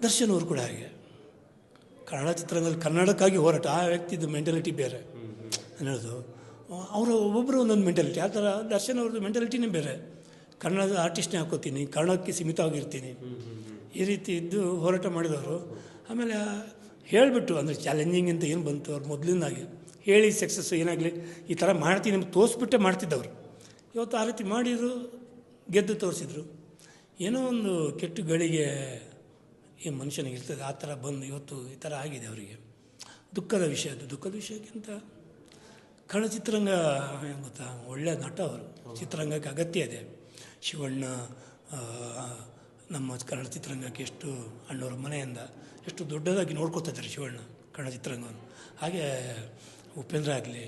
ದರ್ಶನ್ ಅವರು ಕೂಡ ಹಾಗೆ ಕನ್ನಡ ಚಿತ್ರರಂಗದಲ್ಲಿ ಕನ್ನಡಕ್ಕಾಗಿ ಹೋರಾಟ. ಆ ವ್ಯಕ್ತಿದು ಮೆಂಟಾಲಿಟಿ ಬೇರೆ ಅನ್ನೋದು. ಅವರು ಒಬ್ಬೊಬ್ಬರು ಒಂದೊಂದು ಮೆಂಟಾಲಿಟಿ. ಆ ಥರ ದರ್ಶನ್ ಅವ್ರದ್ದು ಮೆಂಟಾಲಿಟಿನೇ ಬೇರೆ. ಕನ್ನಡದ ಆರ್ಟಿಸ್ಟ್ನೇ ಹಾಕೋತೀನಿ, ಕನ್ನಡಕ್ಕೆ ಸೀಮಿತವಾಗಿರ್ತೀನಿ, ಈ ರೀತಿ ಇದ್ದು ಹೋರಾಟ ಮಾಡಿದವರು. ಆಮೇಲೆ ಹೇಳಿಬಿಟ್ಟು ಅಂದರೆ ಚಾಲೆಂಜಿಂಗ್ ಅಂತ ಏನು ಬಂತು ಅವ್ರು ಮೊದಲಿಂದಾಗಿ ಹೇಳಿ ಸಕ್ಸಸ್ಸು ಏನಾಗಲಿ ಈ ಥರ ಮಾಡ್ತೀನಿ ಅಂತ ತೋರಿಸ್ಬಿಟ್ಟೆ ಮಾಡ್ತಿದ್ದವರು. ಇವತ್ತು ಆ ರೀತಿ ಮಾಡಿದರು, ಗೆದ್ದು ತೋರಿಸಿದ್ರು. ಏನೋ ಒಂದು ಕೆಟ್ಟ ಗಳಿಗೆ ಈ ಮನುಷ್ಯನಿಗೆ ಇರ್ತದೆ, ಆ ಥರ ಬಂದು ಇವತ್ತು ಈ ಥರ ಆಗಿದೆ ಅವರಿಗೆ. ದುಃಖದ ವಿಷಯ ಅದು. ದುಃಖದ ವಿಷಯಕ್ಕಿಂತ ಕನ್ನಡ ಚಿತ್ರರಂಗ ಏನು ಗೊತ್ತಾ, ಒಳ್ಳೆಯ ನಟ ಅವರು. ಚಿತ್ರರಂಗಕ್ಕೆ ಅಗತ್ಯ ಇದೆ. ಶಿವಣ್ಣ ನಮ್ಮ ಕನ್ನಡ ಚಿತ್ರರಂಗಕ್ಕೆ ಎಷ್ಟು ಅಣ್ಣವ್ರ ಮನೆಯಿಂದ ಎಷ್ಟು ದೊಡ್ಡದಾಗಿ ನೋಡ್ಕೊತಾ ಇದ್ದಾರೆ ಶಿವಣ್ಣ ಕನ್ನಡ ಚಿತ್ರರಂಗವನ್ನು. ಹಾಗೆ ಉಪೇಂದ್ರ ಆಗಲಿ,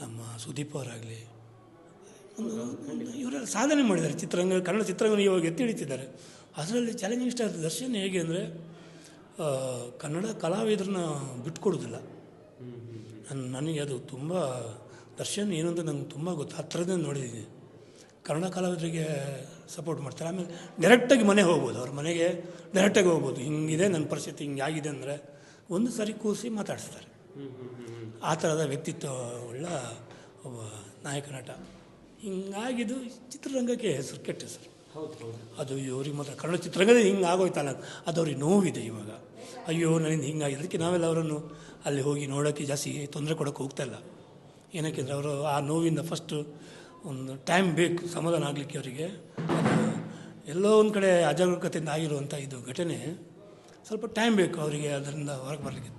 ನಮ್ಮ ಸುದೀಪ್ ಅವರಾಗಲಿ, ಇವರೆಲ್ಲ ಸಾಧನೆ ಮಾಡಿದ್ದಾರೆ. ಚಿತ್ರರಂಗ ಕನ್ನಡ ಚಿತ್ರರಂಗ ಇವಾಗ ಎತ್ತಿ ಹಿಡಿತಿದ್ದಾರೆ. ಅದರಲ್ಲಿ ಚಾಲೆಂಜಿಂಗ್ ಸ್ಟಾರ್ ದರ್ಶನ್ ಹೇಗೆ ಅಂದರೆ ಕನ್ನಡ ಕಲಾವಿದರನ್ನ ಬಿಟ್ಕೊಡೋದಿಲ್ಲ. ನನಗೆ ಅದು ತುಂಬ ದರ್ಶನ್ ಏನು ಅಂತ ನಂಗೆ ತುಂಬ ಗೊತ್ತು. ಹತ್ತಿರದಿಂದ ನೋಡಿದ್ದೀನಿ. ಕನ್ನಡ ಕಲಾವಿದರಿಗೆ ಸಪೋರ್ಟ್ ಮಾಡ್ತಾರೆ. ಆಮೇಲೆ ಡೈರೆಕ್ಟಾಗಿ ಮನೆಗೆ ಹೋಗ್ಬೋದು, ಅವ್ರ ಮನೆಗೆ ಡೈರೆಕ್ಟಾಗಿ ಹೋಗ್ಬೋದು. ಹಿಂಗಿದೆ ನನ್ನ ಪರಿಸ್ಥಿತಿ, ಹಿಂಗೆ ಆಗಿದೆ ಅಂದರೆ ಒಂದು ಸಾರಿ ಕೂರಿಸಿ ಮಾತಾಡಿಸ್ತಾರೆ. ಆ ಥರದ ವ್ಯಕ್ತಿತ್ವ ಉಳ್ಳ ಒಬ್ಬ ನಾಯಕ ನಟ. ಹಿಂಗಾಗಿದ್ದು ಚಿತ್ರರಂಗಕ್ಕೆ ಹೆಸರು ಕೆಟ್ಟ ಹೆಸರು. ಅದು ಇವ್ರಿಗೆ ಮಾತ್ರ ಕನ್ನಡ ಚಿತ್ರರಂಗದ ಹಿಂಗೆ ಆಗೋಯ್ತಲ್ಲ, ಅದು ಅವ್ರಿಗೆ ನೋವಿದೆ ಇವಾಗ. ಅಯ್ಯೋ ನನ್ನಿಂದ ಹಿಂಗಾಗಿದೆ. ಅದಕ್ಕೆ ನಾವೆಲ್ಲ ಅವರನ್ನು ಅಲ್ಲಿ ಹೋಗಿ ನೋಡೋಕ್ಕೆ ಜಾಸ್ತಿ ತೊಂದರೆ ಕೊಡೋಕ್ಕೆ ಹೋಗ್ತಾಯಿಲ್ಲ. ಏನಕ್ಕೆ ಅಂದರೆ ಅವರು ಆ ನೋವಿಂದ ಫಸ್ಟು ಒಂದು ಟೈಮ್ ಬೇಕು ಸಮಾಧಾನ ಆಗಲಿಕ್ಕೆ ಅವರಿಗೆ. ಅದು ಎಲ್ಲೋ ಒಂದು ಕಡೆ ಅಜಾಗರೂಕತೆಯಿಂದ ಆಗಿರುವಂಥ ಇದು ಘಟನೆ ಸ್ವಲ್ಪ ಟೈಮ್ ಬೇಕು ಅವರಿಗೆ ಅದರಿಂದ ಹೊರಗೆ ಬರಲಿಕ್ಕೆ.